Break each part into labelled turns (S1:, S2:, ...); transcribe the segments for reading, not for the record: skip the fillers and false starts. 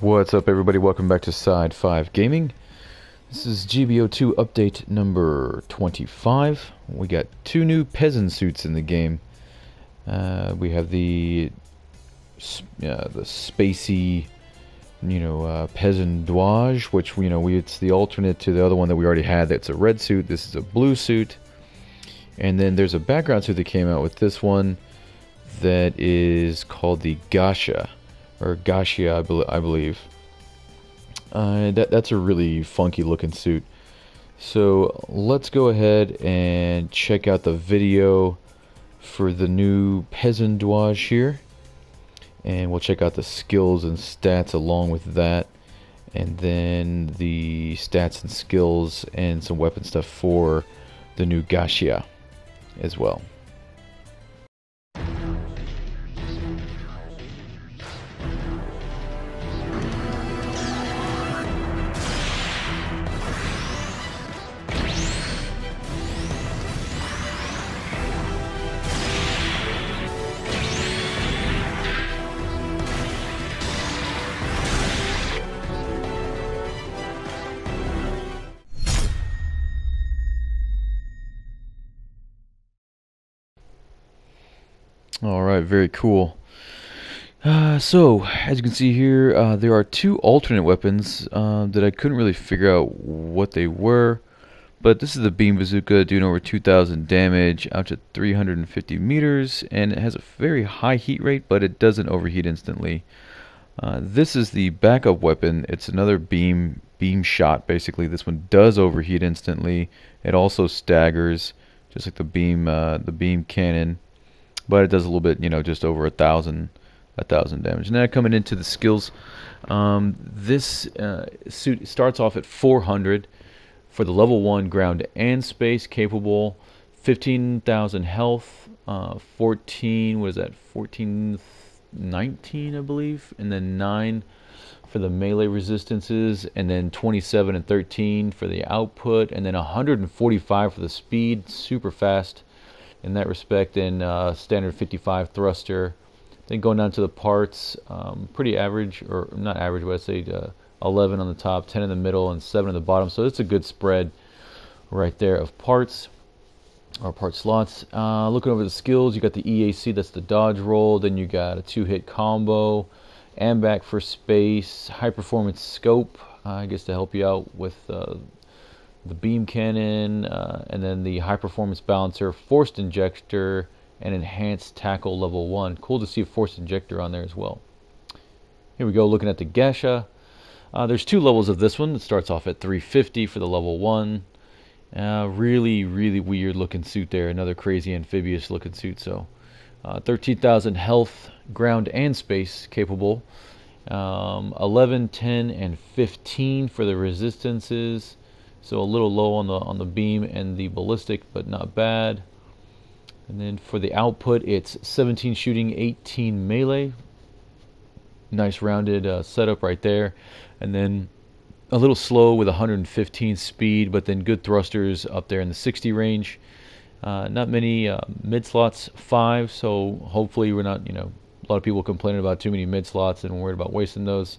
S1: What's up, everybody? Welcome back to Side 5 Gaming. This is GBO2 update number 25. We got two new PEZUN suits in the game. We have the spacey, PEZUN Dwadge, which it's the alternate to the other one that we already had. That's a red suit. This is a blue suit, and then there's a background suit that came out with this one that is called the Gasshia. Or Gasshia, I believe. That's a really funky looking suit. So let's go ahead and check out the video for the new PEZUN Dowage here, and we'll check out the skills and stats along with that, and then the stats and skills and some weapon stuff for the new Gasshia as well. Alright, very cool. So, as you can see here, there are two alternate weapons that I couldn't really figure out what they were. But this is the beam bazooka, doing over 2,000 damage out to 350 meters, and it has a very high heat rate, but it doesn't overheat instantly. This is the backup weapon. It's another beam shot, basically. This one does overheat instantly. It also staggers, just like the beam cannon. But it does a little bit, just over 1,000 damage. Now coming into the skills, this suit starts off at 400 for the level 1 ground and space capable, 15,000 health, 19, I believe, and then 9 for the melee resistances, and then 27 and 13 for the output, and then 145 for the speed, super fast in that respect, and standard 55 thruster. Then going down to the parts, pretty average, or not average, but I'd say 11 on the top, 10 in the middle, and 7 on the bottom. So it's a good spread right there of parts, or part slots. Looking over the skills, you got the EAC, that's the dodge roll. Then you got a 2-hit combo, and back for space, high performance scope, I guess to help you out with the beam cannon, and then the high performance balancer, forced injector, and enhanced tackle level 1. Cool to see a forced injector on there as well. Here we go, looking at the Gasshia. There's two levels of this one. It starts off at 350 for the level 1. Really weird looking suit there. Another crazy amphibious looking suit. So 13,000 health, ground and space capable. 11, 10, and 15 for the resistances. So a little low on the beam and the ballistic, but not bad. And then for the output, it's 17 shooting, 18 melee. Nice rounded setup right there. And then a little slow with 115 speed, but then good thrusters up there in the 60 range. Not many mid slots, 5. So hopefully we're not, a lot of people complaining about too many mid slots and worried about wasting those.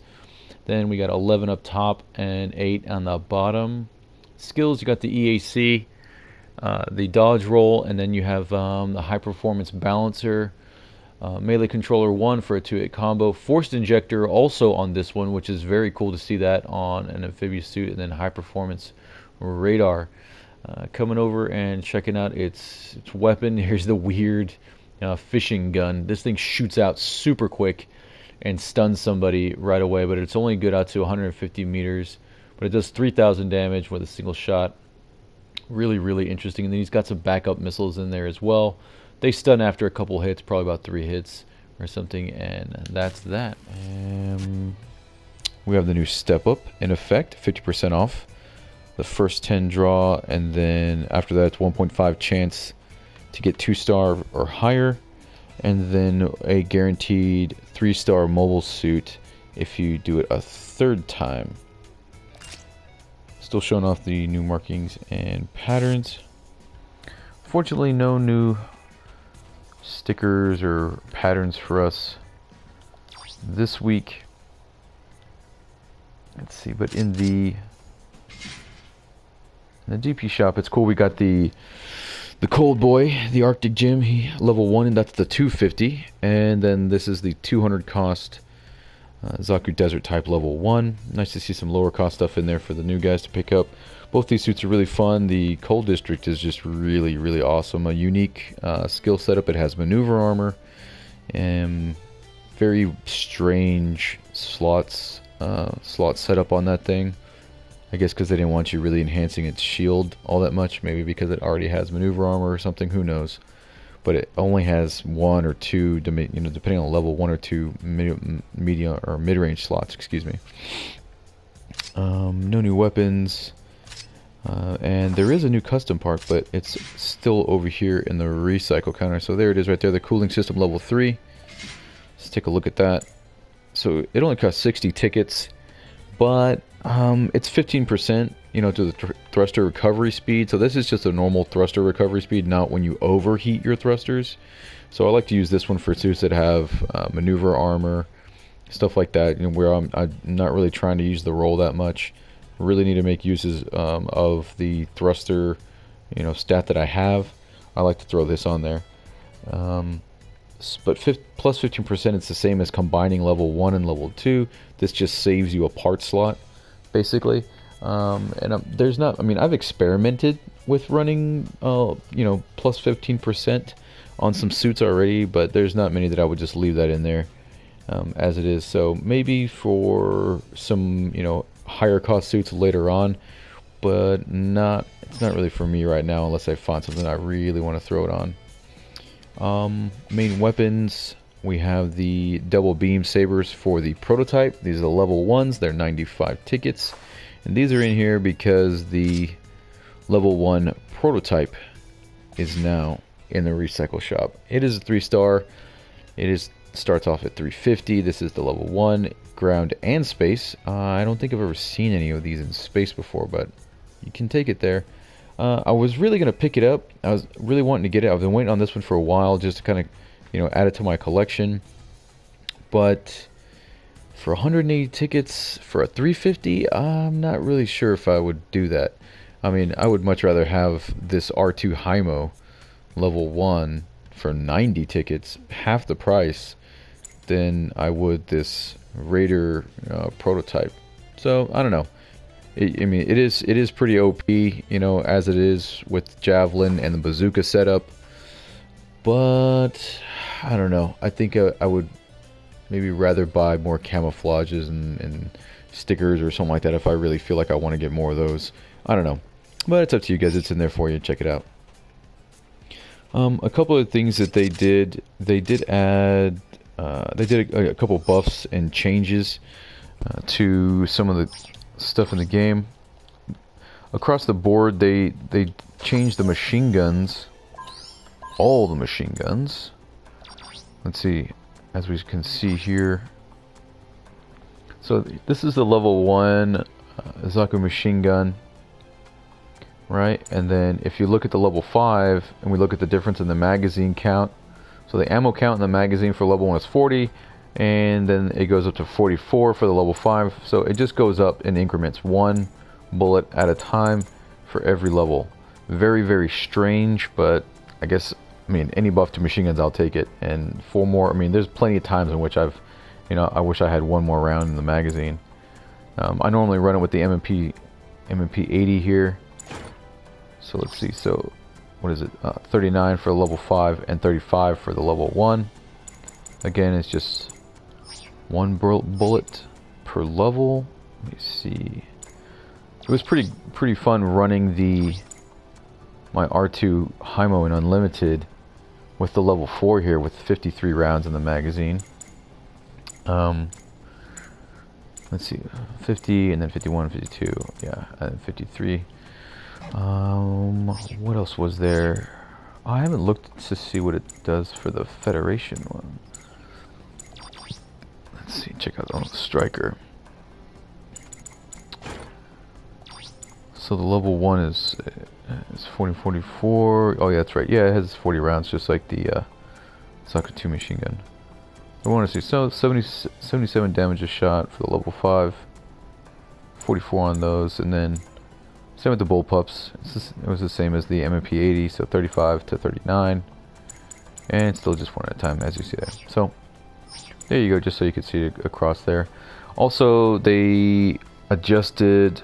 S1: Then we got 11 up top and 8 on the bottom. Skills, you got the EAC, the dodge roll, and then you have the high performance balancer, melee controller 1 for a 2-hit combo, forced injector also on this one, which is very cool to see that on an amphibious suit, and then high performance radar. Coming over and checking out its weapon. Here's the weird fishing gun. This thing shoots out super quick and stuns somebody right away, but it's only good out to 150 meters. But it does 3,000 damage with a single shot. Really interesting. And then he's got some backup missiles in there as well. They stun after a couple hits, probably about 3 hits or something, and that's that. We have the new step up in effect, 50% off. The first 10 draw, and then after that, it's 1.5 chance to get 2-star or higher, and then a guaranteed 3-star mobile suit if you do it a 3rd time. Still showing off the new markings and patterns. Fortunately, no new stickers or patterns for us this week. let's see, but in the DP shop, it's cool. We got the Cold Boy, the Arctic Gym, level 1, and that's the 250. And then this is the 200 cost Zaku Desert type level 1. Nice to see some lower cost stuff in there for the new guys to pick up. Both these suits are really fun. The Cold District is just really, really awesome. A unique skill setup. It has maneuver armor and very strange slot setup on that thing. I guess because they didn't want you really enhancing its shield all that much. Maybe because it already has maneuver armor or something. Who knows? But it only has 1 or 2, depending on level, 1 or 2 medium or mid-range slots. Excuse me. No new weapons, and there is a new custom part, but it's still over here in the recycle counter. So there it is, right there. The cooling system level 3. Let's take a look at that. So it only costs 60 tickets, but it's 15%, to the thruster recovery speed. So this is just a normal thruster recovery speed, not when you overheat your thrusters. So I like to use this one for suits that have maneuver armor, stuff like that, where I'm not really trying to use the roll that much. Really need to make uses of the thruster, stat that I have. I like to throw this on there. But plus 15%, it's the same as combining level 1 and level 2. This just saves you a part slot, basically. There's not, I've experimented with running, plus 15% on some suits already, but there's not many that I would just leave that in there as it is. So maybe for some, higher cost suits later on, but it's not really for me right now unless I find something I really want to throw it on. Main weapons, we have the double beam sabers for the prototype. These are the level 1s. They're 95 tickets. And these are in here because the level 1 prototype is now in the recycle shop. It is a 3-star. Starts off at 350. This is the level 1, ground and space. I don't think I've ever seen any of these in space before, but you can take it there. I was really going to pick it up. I was really wanting to get it. I've been waiting on this one for a while just to kind of, add it to my collection. But for 180 tickets for a 350, I'm not really sure if I would do that. I would much rather have this R2 Hymo level 1 for 90 tickets, half the price, than I would this Raider prototype. So I don't know. It is pretty OP, as it is with Javelin and the Bazooka setup. But I don't know. I think I would maybe rather buy more camouflages and stickers or something like that if I really feel like I want to get more of those. I don't know. But it's up to you guys. It's in there for you. Check it out. A couple of things that they did add. They did a couple buffs and changes to some of the stuff in the game. Across the board, they changed the machine guns, all the machine guns. Let's see, as we can see here. So this is the level 1 Zaku machine gun, right? And then if you look at the level 5 and we look at the difference in the magazine count, so the ammo count in the magazine for level 1 is 40, and then it goes up to 44 for the level 5. So it just goes up in increments, 1 bullet at a time for every level. Very, very strange, but I guess, any buff to machine guns, I'll take it. And 4 more, there's plenty of times in which I've, I wish I had 1 more round in the magazine. I normally run it with the M&P 80 here. So let's see, so what is it? 39 for level 5 and 35 for the level 1. Again, it's just 1 bullet per level. Let me see. It was pretty fun running my R2 Hymo in Unlimited with the level 4 here with 53 rounds in the magazine. Let's see, 50 and then 51, 52, yeah, and 53. What else was there? I haven't looked to see what it does for the Federation one. Let's see, check out the Striker. So the level 1 is 40, 44. Oh yeah, that's right. Yeah, it has 40 rounds, just like the Zaku 2 machine gun. I want to see, so 77 damage a shot for the level 5. 44 on those, and then same with the bullpups. It was the same as the MMP 80, so 35 to 39, and still just one at a time, as you see there. So there you go, just so you could see it across there. Also, they adjusted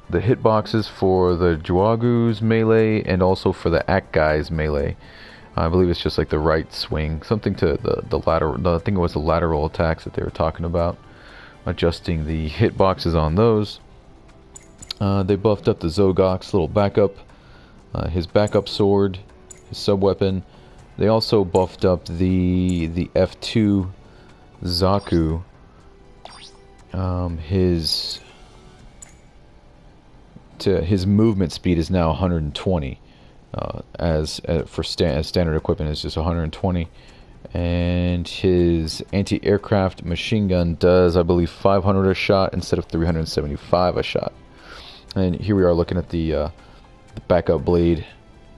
S1: the hitboxes for the Juagu's melee and also for the Act Guy's melee. I believe it's just like the right swing, something to the lateral. I think it was the lateral attacks that they were talking about. Adjusting the hitboxes on those. They buffed up the Zogok's little backup, his backup sword, his sub-weapon. They also buffed up the F2 Zaku. His movement speed is now 120. As standard equipment is just 120, and his anti-aircraft machine gun does, I believe, 500 a shot instead of 375 a shot. And here we are looking at the backup blade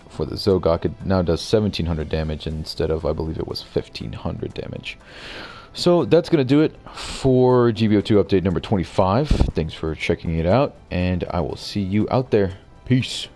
S1: for the Zogok. It now does 1700 damage instead of, I believe it was 1500 damage. So that's going to do it for GBO2 update number 25. Thanks for checking it out, and I will see you out there. Peace.